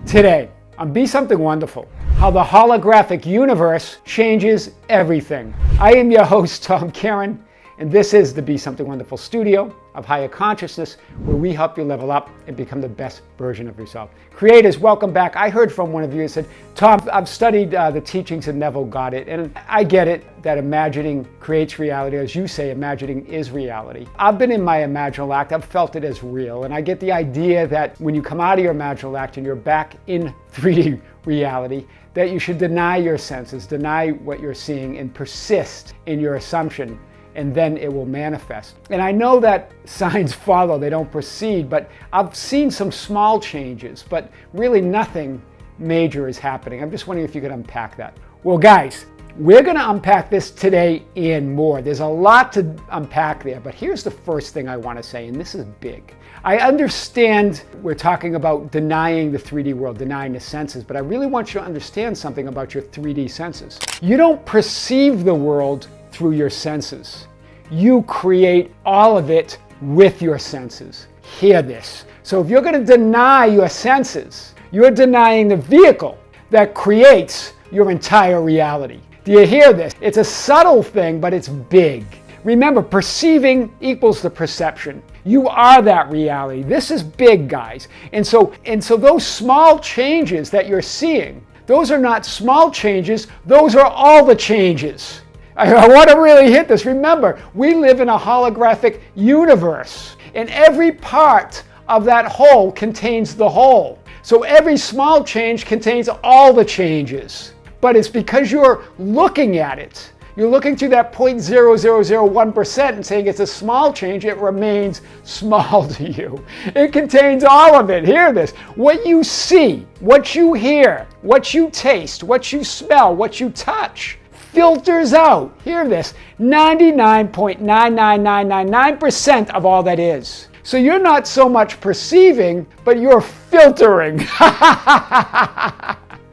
Today, on Be Something Wonderful, how the holographic universe changes everything. I am your host, Tom Kearin, and this is the Be Something Wonderful studio of higher consciousness, where we help you level up and become the best version of yourself. Creators, welcome back. I heard from one of you who said, Tom, I've studied the teachings of Neville Goddard, and I get it that imagining creates reality. As you say, imagining is reality. I've been in my imaginal act. I've felt it as real, and I get the idea that when you come out of your imaginal act and you're back in 3D reality, that you should deny your senses, deny what you're seeing, and persist in your assumption, and then it will manifest. And I know that signs follow, they don't precede, but I've seen some small changes, but really nothing major is happening. I'm just wondering if you could unpack that. Well, guys, we're going to unpack this today and more. There's a lot to unpack there, but here's the first thing I want to say, and this is big. I understand we're talking about denying the 3D world, denying the senses, but I really want you to understand something about your 3D senses. You don't perceive the world through your senses. You create all of it with your senses. Hear this. So if you're going to deny your senses, you're denying the vehicle that creates your entire reality. Do you hear this? It's a subtle thing, but it's big. Remember, perceiving equals the perception. You are that reality. This is big, guys. And so those small changes that you're seeing, those are not small changes, those are all the changes. I want to really hit this. Remember, we live in a holographic universe, and every part of that whole contains the whole. So every small change contains all the changes. But it's because you're looking at it. You're looking through that 0.0001% and saying it's a small change, it remains small to you. It contains all of it. Hear this. What you see, what you hear, what you taste, what you smell, what you touch, filters out, hear this, 99.99999% of all that is. So you're not so much perceiving, but you're filtering.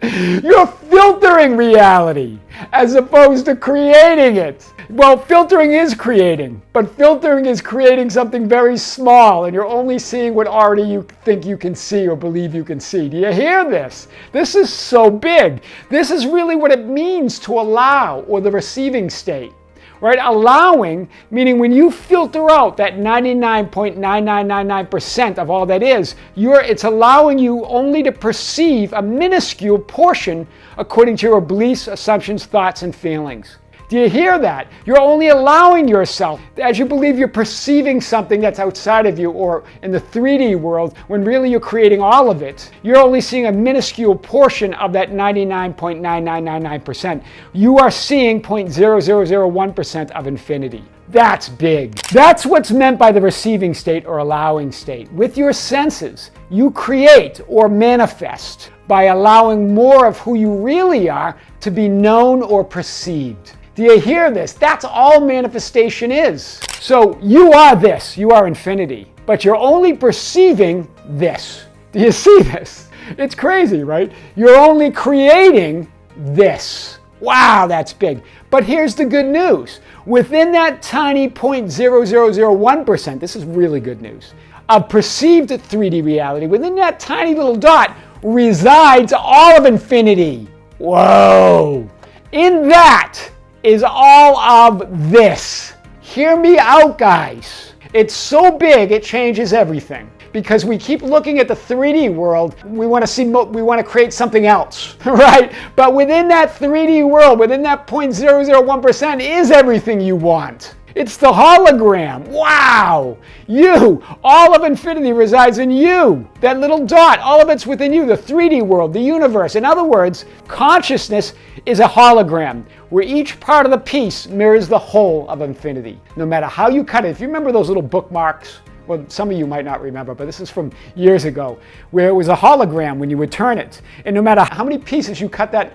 You're filtering reality as opposed to creating it. Well, filtering is creating, but filtering is creating something very small, and you're only seeing what already you think you can see or believe you can see. Do you hear this? This is so big. This is really what it means to allow, or the receiving state. Right? Allowing, meaning when you filter out that 99.9999% of all that is, it's allowing you only to perceive a minuscule portion according to your beliefs, assumptions, thoughts, and feelings. Do you hear that? You're only allowing yourself, as you believe you're perceiving something that's outside of you or in the 3D world, when really you're creating all of it. You're only seeing a minuscule portion of that 99.9999%. You are seeing 0.0001% of infinity. That's big. That's what's meant by the receiving state or allowing state. With your senses, you create or manifest by allowing more of who you really are to be known or perceived. Do you hear this? That's all manifestation is. So you are this, you are infinity, but you're only perceiving this. Do you see this? It's crazy, right? You're only creating this. Wow, that's big. But here's the good news. Within that tiny 0.0001%, this is really good news, of perceived 3D reality, within that tiny little dot resides all of infinity. Whoa! In that is all of this. Hear me out, guys. It's so big, it changes everything. Because we keep looking at the 3D world, we want to create something else, right? But within that 3D world, within that 0.001% is everything you want. It's the hologram. Wow! You, all of infinity resides in you. That little dot, all of it's within you, the 3D world, the universe. In other words, consciousness is a hologram where each part of the piece mirrors the whole of infinity. No matter how you cut it. If you remember those little bookmarks, well, some of you might not remember, but this is from years ago, where it was a hologram when you would turn it. And no matter how many pieces you cut that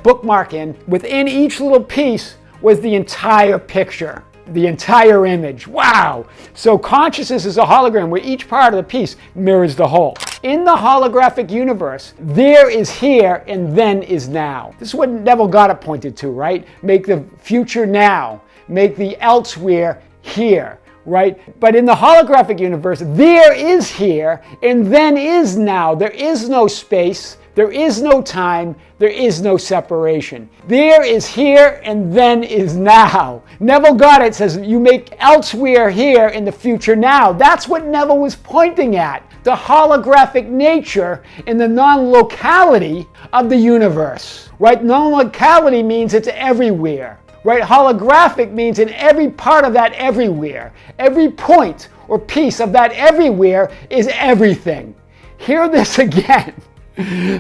bookmark in, within each little piece was the entire picture. The entire image. Wow! So consciousness is a hologram where each part of the piece mirrors the whole. In the holographic universe, there is here and then is now. This is what Neville Goddard pointed to, right? Make the future now. Make the elsewhere here. right? But in the holographic universe, there is here and then is now. There is no space, there is no time, there is no separation. There is here and then is now. Neville Goddard says you make elsewhere here in the future now. That's what Neville was pointing at. The holographic nature in the non-locality of the universe, right? Non-locality means it's everywhere, right? Holographic means in every part of that everywhere. Every point or piece of that everywhere is everything. Hear this again.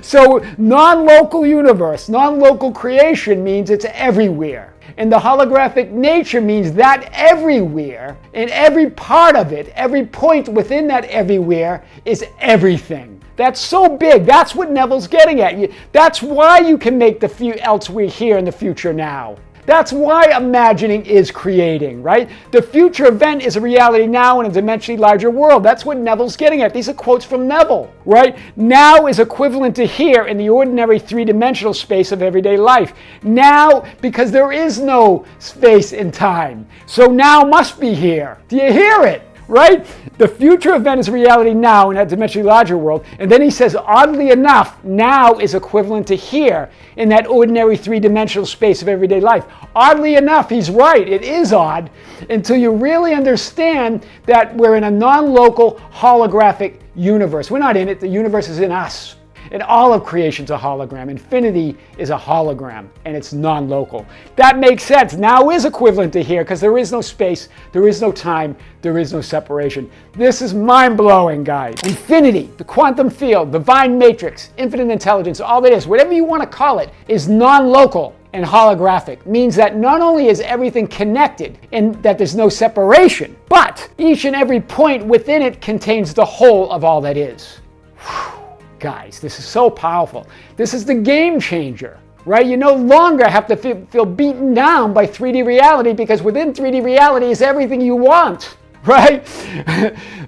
So non-local universe, non-local creation means it's everywhere. And the holographic nature means that everywhere, and every part of it, every point within that everywhere is everything. That's so big. That's what Neville's getting at. That's why you can make the elsewhere here in the future now. That's why imagining is creating, right? The future event is a reality now in a dimensionally larger world. That's what Neville's getting at. These are quotes from Neville, right? Now is equivalent to here in the ordinary three-dimensional space of everyday life. Now, because there is no space and time. So now must be here. Do you hear it? Right? The future event is a reality now in that dimensionally larger world. And then he says, oddly enough, now is equivalent to here in that ordinary three-dimensional space of everyday life. Oddly enough, he's right. It is odd until you really understand that we're in a non-local holographic universe. We're not in it. The universe is in us. And all of creation's a hologram. Infinity is a hologram, and it's non-local. That makes sense. Now is equivalent to here because there is no space, there is no time, there is no separation. This is mind-blowing, guys. Infinity, the quantum field, divine matrix, infinite intelligence, all that is, whatever you want to call it, is non-local and holographic. Means that not only is everything connected and that there's no separation, but each and every point within it contains the whole of all that is. Whew. Guys, this is so powerful. This is the game changer, right? You no longer have to feel beaten down by 3D reality because within 3D reality is everything you want, right?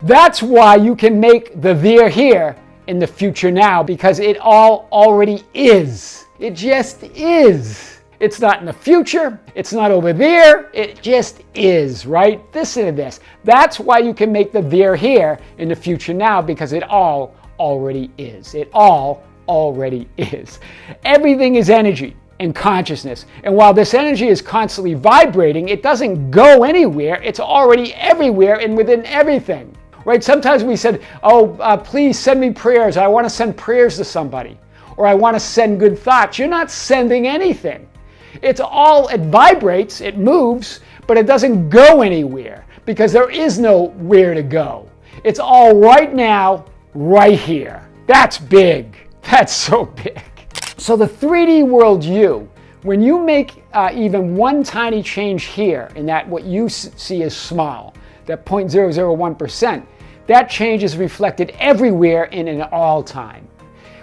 That's why you can make the there here in the future now because it all already is. It just is. It's not in the future. It's not over there. It just is, right? Listen to this. That's why you can make the there here in the future now because it all already is. It all already is. Everything is energy and consciousness. And while this energy is constantly vibrating, it doesn't go anywhere. It's already everywhere and within everything. Right? Sometimes we said, please send me prayers. I want to send prayers to somebody. Or I want to send good thoughts. You're not sending anything. It vibrates, it moves, but it doesn't go anywhere because there is nowhere to go. It's all right now, right here. That's big. That's so big. So the 3D world you, when you make even one tiny change here in that what you see as small, that 0.001%, that change is reflected everywhere and in all time.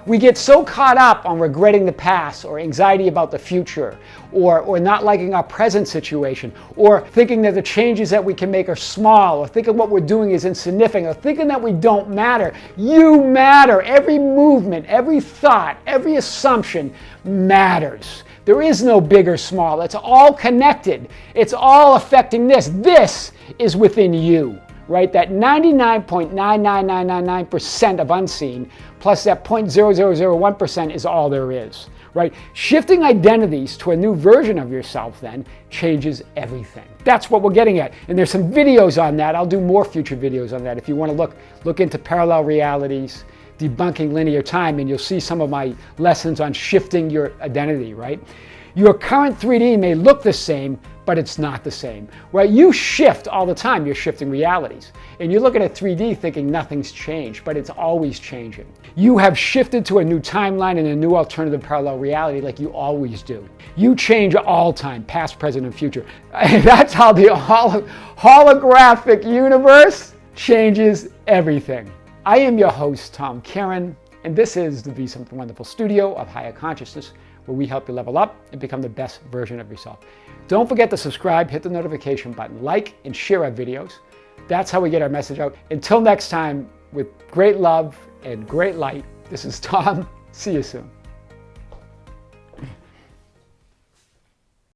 We get so caught up on regretting the past or anxiety about the future or not liking our present situation or thinking that the changes that we can make are small or thinking what we're doing is insignificant or thinking that we don't matter. You matter. Every movement, every thought, every assumption matters. There is no big or small. It's all connected. It's all affecting this. This is within you. Right? That 99.99999% of unseen plus that 0.0001% is all there is. Right? Shifting identities to a new version of yourself then changes everything. That's what we're getting at. And there's some videos on that. I'll do more future videos on that if you want to look into parallel realities, debunking linear time, and you'll see some of my lessons on shifting your identity, right? Your current 3D may look the same, but it's not the same, right? You shift all the time. You're shifting realities. And you're looking at 3D thinking nothing's changed, but it's always changing. You have shifted to a new timeline and a new alternative parallel reality like you always do. You change all time, past, present, and future. And that's how the holographic universe changes everything. I am your host, Tom Kearin, and this is the Be Something Wonderful studio of higher consciousness, where we help you level up and become the best version of yourself. Don't forget to subscribe, hit the notification button, like and share our videos. That's how we get our message out. Until next time, with great love and great light, this is Tom. See you soon.